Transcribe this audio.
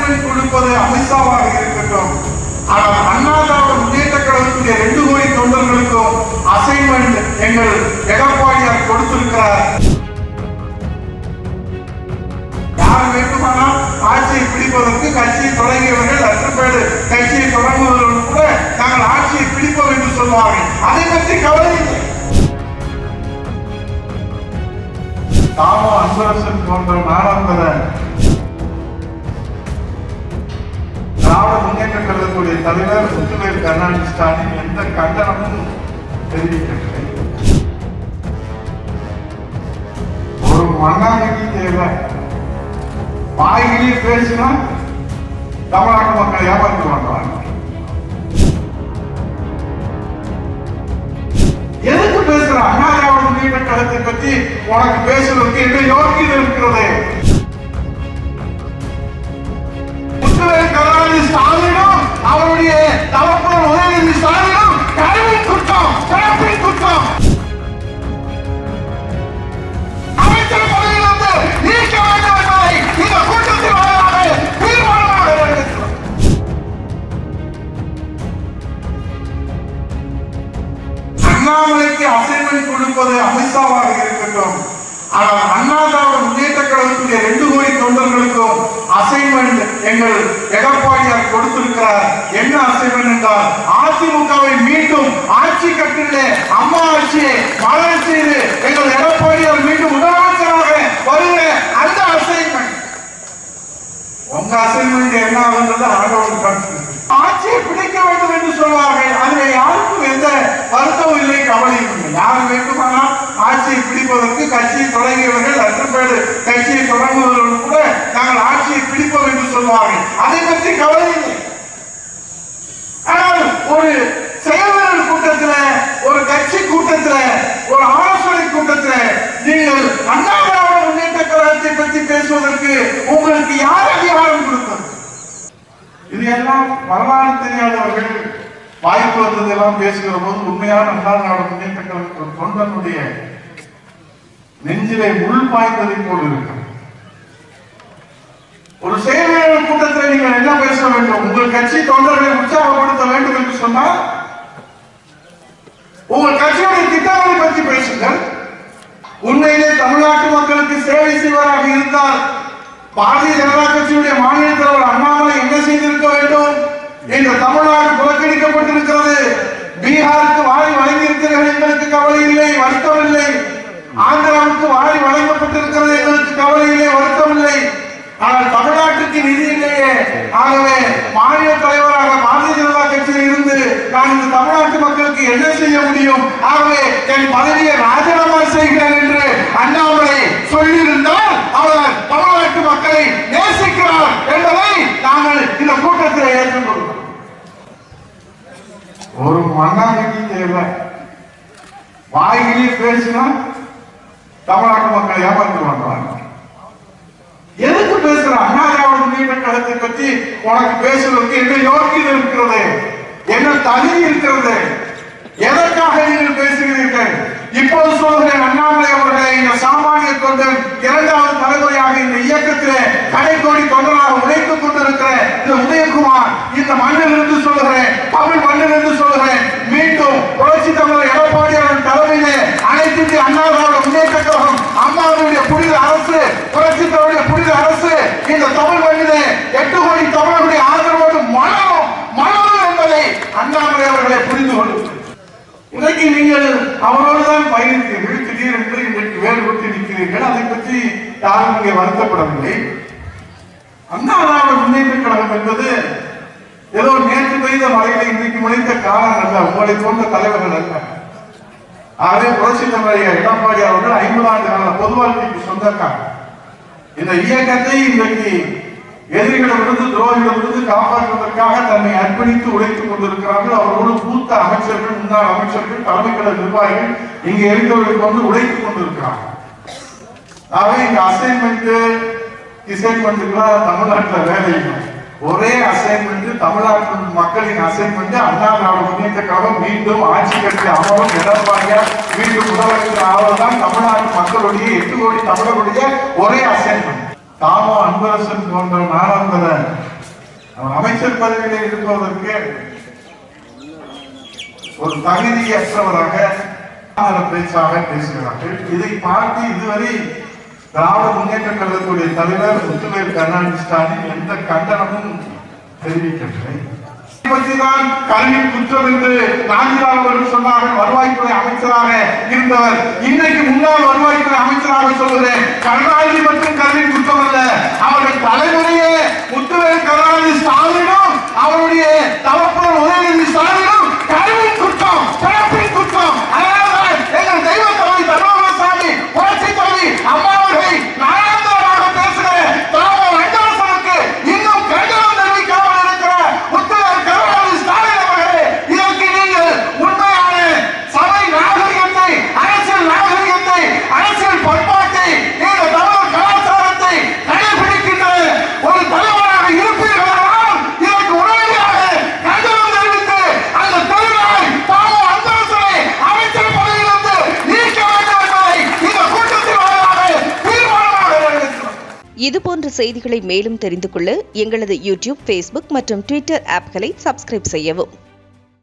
Assignment கொடுப்பது அமித்ஷாவாக இருக்கட்டும், ஆனால் அண்ணா திராவிட முன்னேற்ற கழகத்துடைய 2 கோடி தொண்டர்களுக்கும் அசைன்மெண்ட் எங்கள் எடப்பாடியார் கொடுத்திருக்கிறார். யார் வேண்டுமானால் ஆட்சியை பிடிப்பதற்கு கட்சியை தொடங்கியவர்கள் 10 பேர் கட்சியை தொடங்குவதற்கு கூட நாங்கள் ஆட்சியை பிடிப்போம் என்று சொல்வார்கள். அதை பற்றி கவலை இல்லை. தாமோ அன்பரசன் போன்ற நாடாந்தர திராவிட முன்னேற்ற கழகத்துடைய தலைவர் முத்துவேல் கருணாநிதி ஸ்டாலின் எந்த கண்டனமும் தெரிவிக்கவில்லை. ஒரு மண்ணாங்கட்டி தேவை. வாயிலே பேசினா தமிழ்நாட்டு மக்கள் ஏமாற்றுவாங்க. எதுக்கு பேசுற? அண்ணா திராவிட முன்னேற்ற கழகத்தை பற்றி உனக்கு பேசுவதற்கு என்ன யோகியதை இருக்கிறது? முத்துவேல் கருணாநிதி ஸ்டாலினும் அவருடைய தவப்பர் உதயநிதி ஸ்டாலினும் கருவின் குற்றம், சிறப்பின் குற்றம். அமைச்சர் பதவியிலிருந்து நீக்க வேண்டும் என்பதை இந்த கூட்டத்தில் வாயிலாக தீர்மானமாக நிறைவேற்றுகிறோம். அண்ணாமலைக்கு அசைன்மெண்ட் கொடுப்பது அமித்ஷாவாக இருக்கட்டும், ஆனால் அண்ணா திராவிட முன்னேற்ற கழகத்துடைய 2 கோடி தொண்டர்களுக்கும் அசைன்மெண்ட் எங்கள் எடப்பாடியார் கொடுத்திருக்கிறார். என்ன அசைன்மெண்ட் என்றால், அதிமுகவை மீண்டும் ஆட்சி கட்டிலே அம்மா ஆட்சியை மலர் செய்து எங்கள் எடப்பாடியார் மீண்டும் முதலமைச்சராக வருகிற அந்த அசைன்மெண்ட். உங்க அசைன்மெண்ட் என்ன ஆகுன்றது ஆண்டவன் கருத்து. ஆட்சியை பிடிக்க வேண்டும் என்று சொல்வார்கள். அதில் யாருக்கும் எந்த வருத்தமும் இல்லை, கவலையும் இல்லை. யார் வேண்டுமானால் ஆட்சியை பிடிப்பதற்கு கட்சியை தொடங்கியவர்கள் 10 பேர் கட்சியை தொடங்குவதற்கு கூட நாங்கள் ஆட்சியை பிடிப்போம் என்று சொல்வார்கள். அதை பற்றி கவலை இல்லை. ஆனால் ஒரு செயல்வீரர் கூட்டத்தில், ஒரு கட்சி கூட்டத்தில், ஒரு ஆலோசனை கூட்டத்தில் நீங்கள் அண்ணா திராவிட முன்னேற்ற கழகத்தை பற்றி பேசுவதற்கு உங்களுக்கு யார் அதிகாரம் கொடுத்தது? இது எல்லாம் வரலாறு தெரியாதவர்கள் வாய்ப்பு வந்ததெல்லாம் பேசுகிற போது உண்மையான அண்ணா திராவிட முன்னேற்ற கழக தொண்டனுடைய நெஞ்சிலே முள் பாய்ந்ததை போல் இருக்கிறது. ஒரு செயல்வீரர் கூட்டத்தில் நீங்கள் என்ன பேச வேண்டும்? உங்கள் கட்சி தொண்டர்களை உற்சாகப்படுத்த வேண்டும் என்று சொன்னால் உங்கள் கட்சியுடைய திட்டங்களை பற்றி பேசுங்கள். உண்மையிலே தமிழ்நாட்டு மக்களுக்கு சேவை செய்வராக இருந்தால் பாரதிய ஜனதா கட்சியுடைய மாநில தலைவர் அண்ணாமலை என்ன செய்திருக்க வேண்டும்? இந்த தமிழ்நாடு புறக்கணிக்கப்பட்டிருக்கிறது. பீகாருக்கு வாரி வழங்கியிருக்கிறீர்கள், எங்களுக்கு கவலை இல்லை, வருத்தம் இல்லை. ஆந்திராவுக்கு வாரி வழங்கப்பட்டிருக்கிறது, எங்களுக்கு கவலை இல்லை, வருத்தம் இல்லை. ஆனால் தமிழ்நாட்டுக்கு நிதி இல்லையே. ஆகவே மாநில தலைவராக பாரதிய ஜனதா கட்சியில் இருந்து நான் இந்த தமிழ்நாட்டு மக்களுக்கு என்ன செய்ய முடியும்? ஆகவே என் பதவியை ராஜினாமா செய்கிறேன் என்று அண்ணாமலை சொல்லியிருந்தால் அவர் தமிழ்நாட்டு மக்களை நேசிக்கிறார் என்பதை நாங்கள் இந்த கூட்டத்தில் ஏற்றுக்கொள்கிறோம். ஒரு மண்ணாங்கட்டி தேவை. வாயிலே பேசினா தமிழ்நாட்டு மக்கள் ஏமாற்றுவாங்க. எதுக்கு பேசுற? அண்ணா திராவிட முன்னேற்ற கழகத்தை பற்றி உனக்கு பேசுவதற்கு என்ன யோகியதை இருக்கிறது? என்ன தகுதி இருக்கிறது? எதற்காக நீங்கள் பேசுகிறீர்கள்? இப்போது சொல்கிறேன், அண்ணாமலை அவர்களை இந்த சாமானிய தொண்டன் 2வது தலைமுறையாக இந்த இயக்கத்திலே கடைக்கோடி தொண்டராக உழைத்துக் கொண்டிருக்கிற இந்த உதயகுமார், இந்த மண்ணிலிருந்து சொல்கிறேன், தமிழ் மண்ணிலிருந்து சொல்கிறேன், மீண்டும் புரட்சி தமிழர் எடப்பாடியார் தலைமையிலே அனைத்து இந்திய அண்ணா திராவிட முன்னேற்ற கழகம், அம்மாவுடைய புனித அரசு, புரட்சி தமிழுடைய புனித அரசு இந்த தமிழ் மண்ணிலே 8 கோடி தமிழர்களுடைய ஆதரவோடு மலரும் என்பதை அண்ணாமலை அவர்களை புரிந்து கொள்ளுங்கள். இன்றைக்கு நீங்கள் அவரோடு தான் பயணித்தீர்கள். திடீரென்று இன்றைக்கு வேறுபட்டு நிற்கிறீர்கள். அதை பற்றி யாரும் இங்கே வருத்தப்படவில்லை. அண்ணா திராவிட முன்னேற்ற கழகம் என்பது ஏதோ நேற்று பெய்த மழையில இன்றைக்கு முளைத்த காலம் அல்ல. உங்களை போன்ற தலைவர்கள் அல்ல. ஆகவே புரட்சி தமிழர் எடப்பாடி அவர்கள் 50 ஆண்டு கால பொது வாழ்க்கைக்கு சொந்தக்காரர். இந்த இயக்கத்தை இன்றைக்கு எதிரிகளிலிருந்து துரோகிகளிலிருந்து காப்பாற்றுவதற்காக தன்னை அர்ப்பணித்து உழைத்துக் கொண்டிருக்கிறார்கள். அவரோடு மூத்த அமைச்சர்கள், முன்னாள் அமைச்சர்கள், தலைமை கழக நிர்வாகிகள் இங்கே இருக்கிறவர்களுக்கு வந்து உழைத்துக் கொண்டிருக்கிறார்கள். ஆகவே இங்க அசைன்மெண்ட்டுக்கெல்லாம் தமிழ்நாட்டில் வேலை இல்லை. ஒரே அசைன்மெண்ட், தமிழ்நாட்டு மக்களின் அசைன்மெண்ட், அண்ணா திராவிட முன்னேற்ற கழகம் மீண்டும் ஆட்சி கட்சி அமரும், எடப்பாடியார் மீண்டும் முதலமைச்சர் ஆவதுதான் தமிழ்நாட்டு மக்களுடைய 8 கோடி தமிழர்களுடைய ஒரே அசைன்மெண்ட். தாமோ அன்பரசன் போன்ற நாடாந்தர அவர் அமைச்சர் பதவியிலே இருப்பதற்கு ஒரு தகுதியற்றவராக பேச்சாக பேசுகிறார்கள். இதை பார்த்து இதுவரை திராவிட முன்னேற்ற கழகத்துடைய தலைவர் முத்துவேல் கருணாநிதி ஸ்டாலின் எந்த கண்டனமும் தெரிவிக்கவில்லை. பற்றிதான் கல்வி குற்றம் என்று நாஞ்சிலால் அவர்கள் சொன்னார்கள். வருவாய்த்துறை அமைச்சராக இருந்தவர் இன்னைக்கு முன்னாள் வருவாய்த்துறை அமைச்சராக சொல்லுகிறேன், கருணாநிதி மற்றும் கல்வி குற்றம் அல்ல, அவர்கள் தலைமுறையே முத்துவேல் கருணாநிதி ஸ்டாலினும் அவருடைய தவப்பர் உதயநிதி ஸ்டாலினும் கல்வி குற்றம், பிறப்பின் குற்றம். அதனால்தான் எங்கள் தெய்வ தலைவி தர்மபுரசாமி புரட்சி தலைவி அம்மா அவர்கள் நாளாந்தரமாக பேசுகிற தாமரை அண்டரசனுக்கு இன்னும் கண்டனம் தெரிவிக்காமல் இருக்கிற முத்துவேல் கருணாநிதி ஸ்டாலின் அவர்களே, இதற்கு நீங்கள் உண்மையான சபை நாகரிகத்தை, அரசியல் நாகரிகத்தை, அரசியல் பண்பாட்டை, இந்த தமிழ் கலாச்சாரத்தை கடைபிடிக்கின்ற ஒரு தலைவராக இருப்பீர்களானால் இதற்கு உடனடியாக கண்டனம் தெரிவித்து அந்த தலைவரை தாமரை அண்டரசனை அமைச்சர் பதவியிலிருந்து நீக்க வேண்டும் என்பதை இந்த கூட்டத்தில் வாயிலாக தீர்மானமாக நிறைவேற்றுகிறோம். இதுபோன்ற செய்திகளை மேலும் தெரிந்து கொள்ள எங்களது யூடியூப், ஃபேஸ்புக் மற்றும் ட்விட்டர் ஆப்களை சப்ஸ்கிரைப் செய்யவும்.